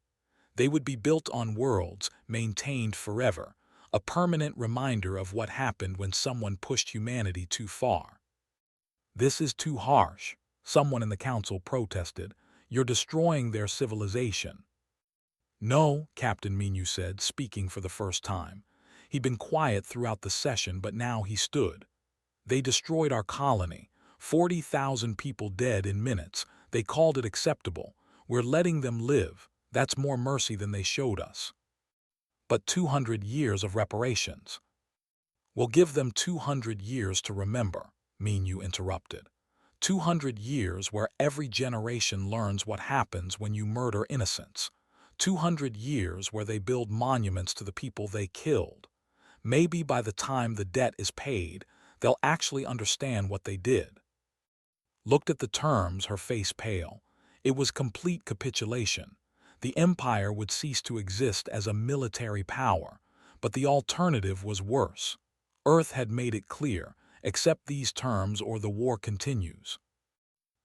They would be built on worlds, maintained forever, a permanent reminder of what happened when someone pushed humanity too far. This is too harsh, someone in the council protested. You're destroying their civilization. No, Captain Minu said, speaking for the first time. He'd been quiet throughout the session, but now he stood. They destroyed our colony. 40,000 people dead in minutes. They called it acceptable. We're letting them live. That's more mercy than they showed us. But 200 years of reparations. We'll give them 200 years to remember, Minyu interrupted. 200 years where every generation learns what happens when you murder innocents. 200 years where they build monuments to the people they killed. Maybe by the time the debt is paid, they'll actually understand what they did. Looked at the terms, her face pale. It was complete capitulation. The empire would cease to exist as a military power, but the alternative was worse. Earth had made it clear, accept these terms or the war continues.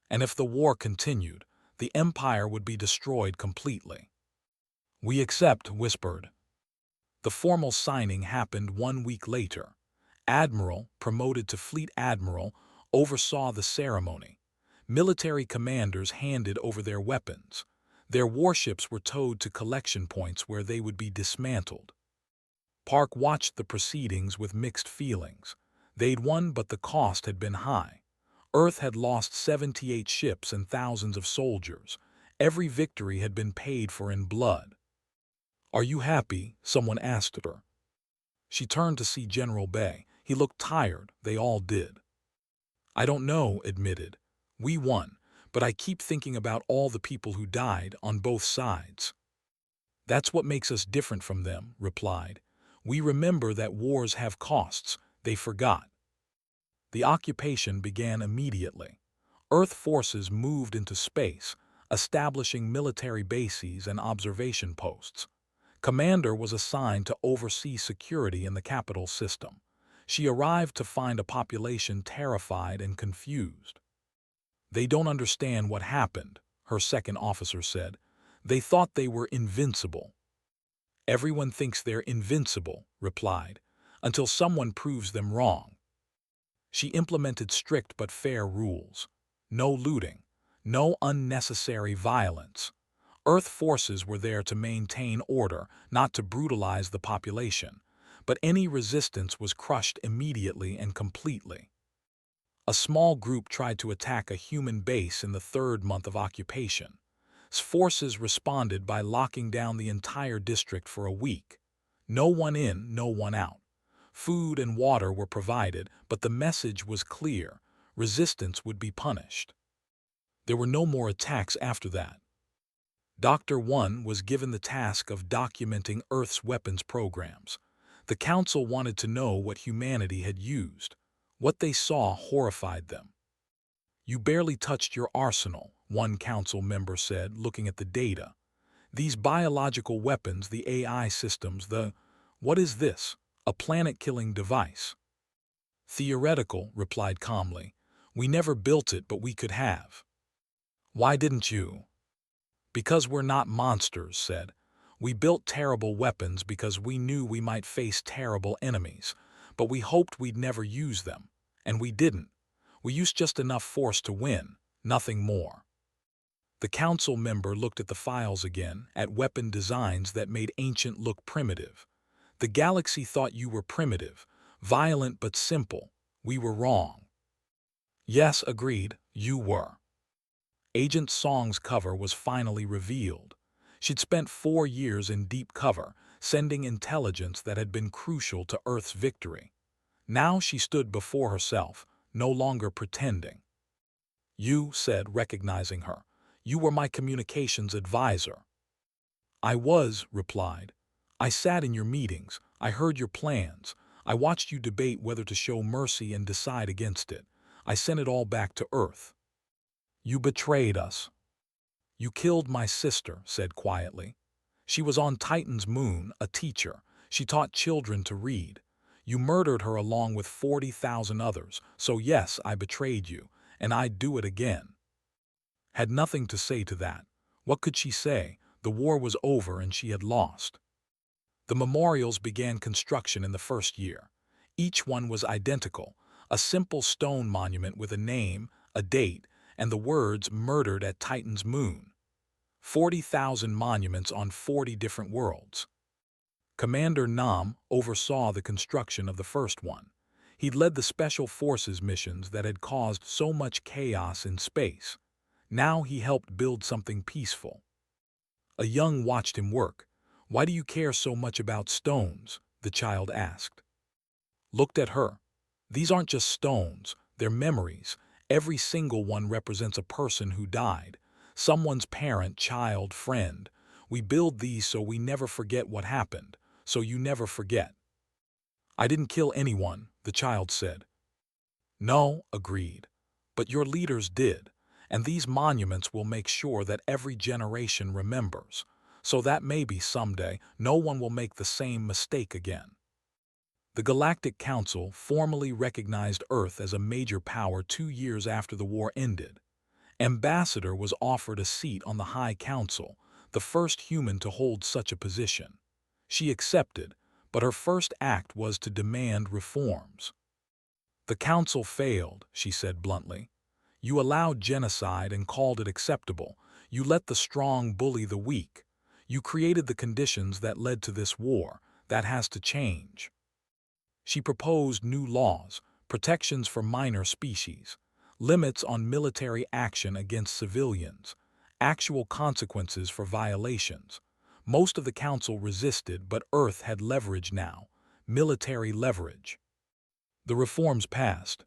And if the war continued, the empire would be destroyed completely. We accept, whispered. The formal signing happened 1 week later. Admiral, promoted to Fleet Admiral, oversaw the ceremony. Military commanders handed over their weapons. Their warships were towed to collection points where they would be dismantled. Park watched the proceedings with mixed feelings. They'd won, but the cost had been high. Earth had lost 78 ships and thousands of soldiers. Every victory had been paid for in blood. Are you happy? Someone asked her. She turned to see General Bay. He looked tired. They all did. I don't know, admitted. We won, but I keep thinking about all the people who died on both sides. That's what makes us different from them, replied. We remember that wars have costs. They forgot. The occupation began immediately. Earth forces moved into space, establishing military bases and observation posts. Commander was assigned to oversee security in the capital system. She arrived to find a population terrified and confused. They don't understand what happened, her second officer said. They thought they were invincible. Everyone thinks they're invincible, replied, until someone proves them wrong. She implemented strict but fair rules. No looting, no unnecessary violence. Earth forces were there to maintain order, not to brutalize the population, but any resistance was crushed immediately and completely. A small group tried to attack a human base in the 3rd month of occupation. Forces responded by locking down the entire district for a week. No one in, no one out. Food and water were provided, but the message was clear. Resistance would be punished. There were no more attacks after that. Dr. One was given the task of documenting Earth's weapons programs. The Council wanted to know what humanity had used. What they saw horrified them. You barely touched your arsenal, one Council member said, looking at the data. These biological weapons, the AI systems, what is this? A planet-killing device. Theoretical, replied calmly. We never built it, but we could have. Why didn't you? Because we're not monsters, said. We built terrible weapons because we knew we might face terrible enemies, but we hoped we'd never use them. And we didn't. We used just enough force to win, nothing more. The Council member looked at the files again, at weapon designs that made ancient look primitive. The galaxy thought you were primitive, violent but simple. We were wrong. Yes, agreed, you were. Agent Song's cover was finally revealed. She'd spent 4 years in deep cover, sending intelligence that had been crucial to Earth's victory. Now she stood before herself, no longer pretending. You, said, recognizing her. You were my communications advisor. I was, replied. I sat in your meetings. I heard your plans. I watched you debate whether to show mercy and decide against it. I sent it all back to Earth. You betrayed us. You killed my sister, said quietly. She was on Titan's moon, a teacher. She taught children to read. You murdered her along with 40,000 others, so yes, I betrayed you, and I'd do it again. Had nothing to say to that. What could she say? The war was over and she had lost. The memorials began construction in the first year. Each one was identical, a simple stone monument with a name, a date, and the words "murdered at Titan's moon." 40,000 monuments on 40 different worlds. Commander Nam oversaw the construction of the first one. He'd led the Special Forces missions that had caused so much chaos in space. Now he helped build something peaceful. A young watched him work. "Why do you care so much about stones?" the child asked. Looked at her. "These aren't just stones, they're memories. Every single one represents a person who died. Someone's parent, child, friend. We build these so we never forget what happened, so you never forget." "I didn't kill anyone," the child said. "No," agreed. "But your leaders did, and these monuments will make sure that every generation remembers, so that maybe someday no one will make the same mistake again." The Galactic Council formally recognized Earth as a major power 2 years after the war ended. Ambassador was offered a seat on the High Council, the first human to hold such a position. She accepted, but her first act was to demand reforms. "The Council failed," she said bluntly. "You allowed genocide and called it acceptable. You let the strong bully the weak. You created the conditions that led to this war. That has to change." She proposed new laws, protections for minor species, limits on military action against civilians, actual consequences for violations. Most of the council resisted, but Earth had leverage now, military leverage. The reforms passed.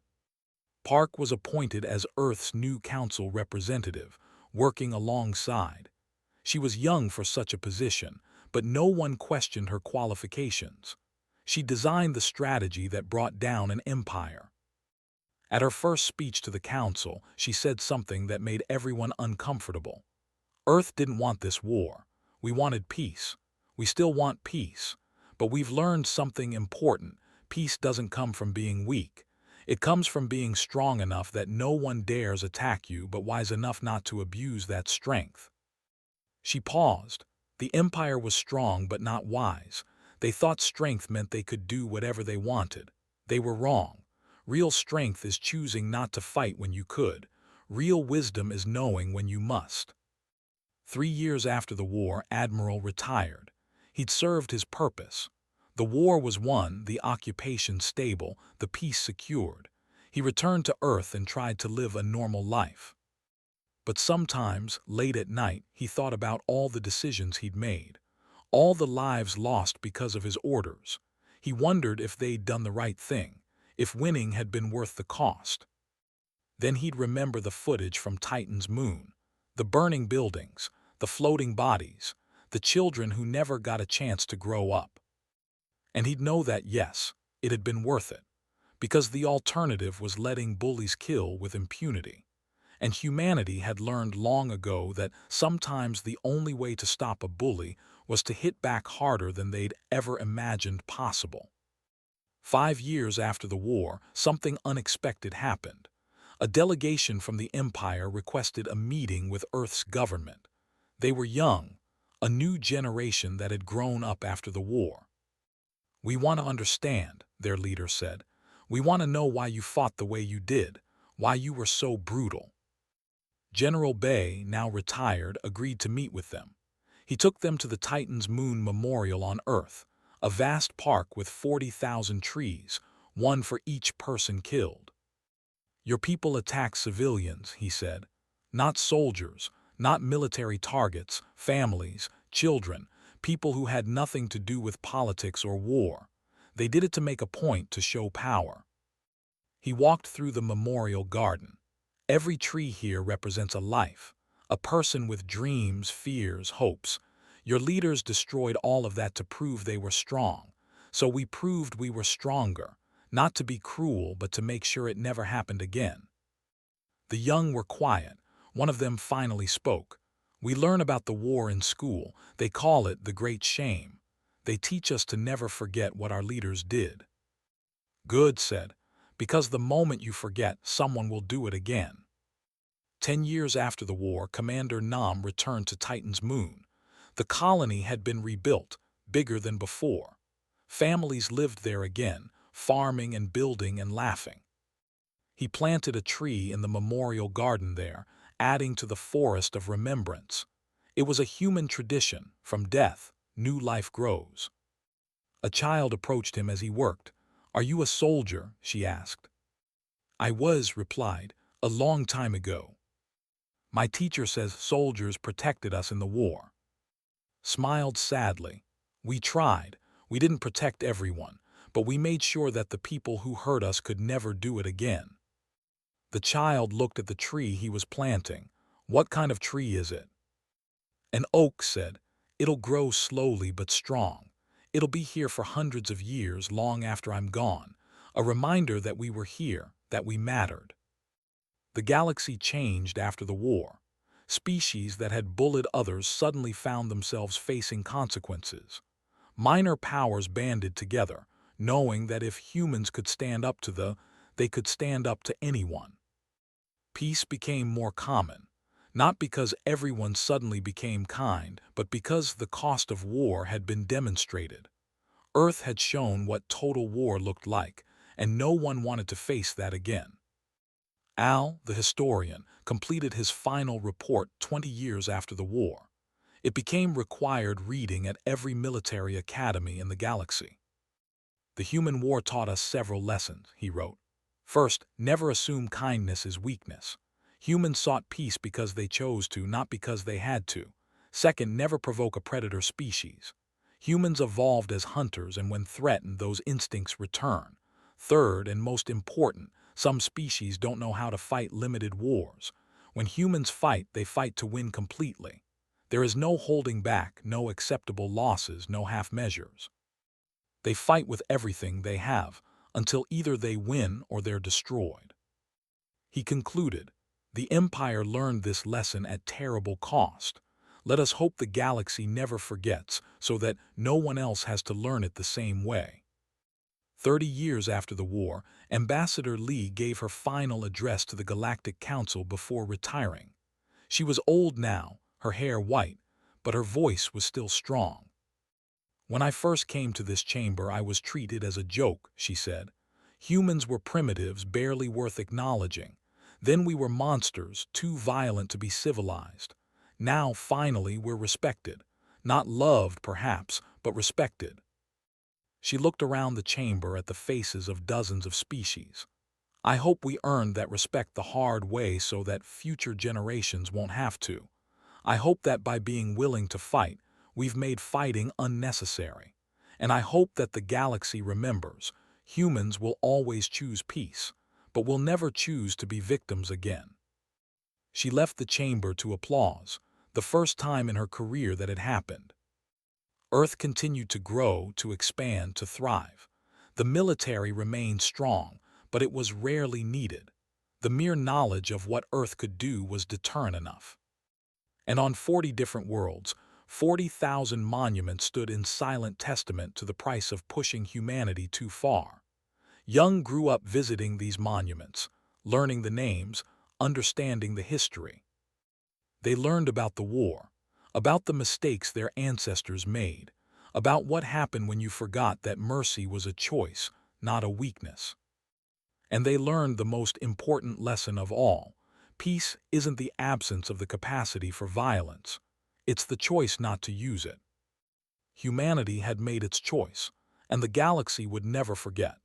Park was appointed as Earth's new council representative, working alongside. She was young for such a position, but no one questioned her qualifications. She designed the strategy that brought down an empire. At her first speech to the council, she said something that made everyone uncomfortable. "Earth didn't want this war. We wanted peace. We still want peace. But we've learned something important. Peace doesn't come from being weak. It comes from being strong enough that no one dares attack you, but wise enough not to abuse that strength." She paused. The empire was strong but not wise. They thought strength meant they could do whatever they wanted. They were wrong. Real strength is choosing not to fight when you could. Real wisdom is knowing when you must. 3 years after the war, Admiral retired. He'd served his purpose. The war was won, the occupation stable, the peace secured. He returned to Earth and tried to live a normal life. But sometimes, late at night, he thought about all the decisions he'd made, all the lives lost because of his orders. He wondered if they'd done the right thing, if winning had been worth the cost. Then he'd remember the footage from Titan's moon, the burning buildings, the floating bodies, the children who never got a chance to grow up. And he'd know that, yes, it had been worth it, because the alternative was letting bullies kill with impunity. And humanity had learned long ago that sometimes the only way to stop a bully was to hit back harder than they'd ever imagined possible. 5 years after the war, something unexpected happened. A delegation from the Empire requested a meeting with Earth's government. They were young, a new generation that had grown up after the war. "We want to understand," their leader said. "We want to know why you fought the way you did, why you were so brutal." General Bay, now retired, agreed to meet with them. He took them to the Titan's Moon Memorial on Earth, a vast park with 40,000 trees, one for each person killed. "Your people attack civilians," he said. "Not soldiers, not military targets, families, children, people who had nothing to do with politics or war. They did it to make a point, to show power." He walked through the memorial garden. "Every tree here represents a life, a person with dreams, fears, hopes. Your leaders destroyed all of that to prove they were strong. So we proved we were stronger, not to be cruel, but to make sure it never happened again." The young were quiet. One of them finally spoke. "We learn about the war in school. They call it the Great Shame. They teach us to never forget what our leaders did." "Good," said, "because the moment you forget, someone will do it again." 10 years after the war, Commander Nam returned to Titan's moon. The colony had been rebuilt, bigger than before. Families lived there again, farming and building and laughing. He planted a tree in the memorial garden there, adding to the forest of remembrance. It was a human tradition. From death, new life grows. A child approached him as he worked. "Are you a soldier?" she asked. "I was," replied, "a long time ago." My teacher says soldiers protected us in the war. Smiled sadly. We tried. We didn't protect everyone, but we made sure that the people who hurt us could never do it again. The child looked at the tree he was planting. What kind of tree is it? An oak said. It'll grow slowly but strong. It'll be here for hundreds of years, long after I'm gone. A reminder that we were here, that we mattered. The galaxy changed after the war. Species that had bullied others suddenly found themselves facing consequences. Minor powers banded together, knowing that if humans could stand up to they could stand up to anyone. Peace became more common, not because everyone suddenly became kind, but because the cost of war had been demonstrated. Earth had shown what total war looked like, and no one wanted to face that again. Al, the historian, completed his final report 20 years after the war. It became required reading at every military academy in the galaxy. The human war taught us several lessons, he wrote. First, never assume kindness is weakness. Humans sought peace because they chose to, not because they had to. Second, never provoke a predator species. Humans evolved as hunters, and when threatened, those instincts return. Third, and most important, some species don't know how to fight limited wars. When humans fight, they fight to win completely. There is no holding back, no acceptable losses, no half measures. They fight with everything they have, until either they win or they're destroyed. He concluded, the Empire learned this lesson at terrible cost. Let us hope the galaxy never forgets, so that no one else has to learn it the same way. 30 years after the war, Ambassador Lee gave her final address to the Galactic Council before retiring. She was old now, her hair white, but her voice was still strong. When I first came to this chamber, I was treated as a joke, she said. Humans were primitives barely worth acknowledging. Then we were monsters, too violent to be civilized. Now, finally, we're respected. Not loved, perhaps, but respected. She looked around the chamber at the faces of dozens of species. I hope we earned that respect the hard way so that future generations won't have to. I hope that by being willing to fight, we've made fighting unnecessary. And I hope that the galaxy remembers, humans will always choose peace, but will never choose to be victims again. She left the chamber to applause, the first time in her career that had happened. Earth continued to grow, to expand, to thrive. The military remained strong, but it was rarely needed. The mere knowledge of what Earth could do was deterrent enough. And on 40 different worlds, 40,000 monuments stood in silent testament to the price of pushing humanity too far. Young grew up visiting these monuments, learning the names, understanding the history. They learned about the war, about the mistakes their ancestors made, about what happened when you forgot that mercy was a choice, not a weakness. And they learned the most important lesson of all. Peace isn't the absence of the capacity for violence. It's the choice not to use it. Humanity had made its choice, and the galaxy would never forget.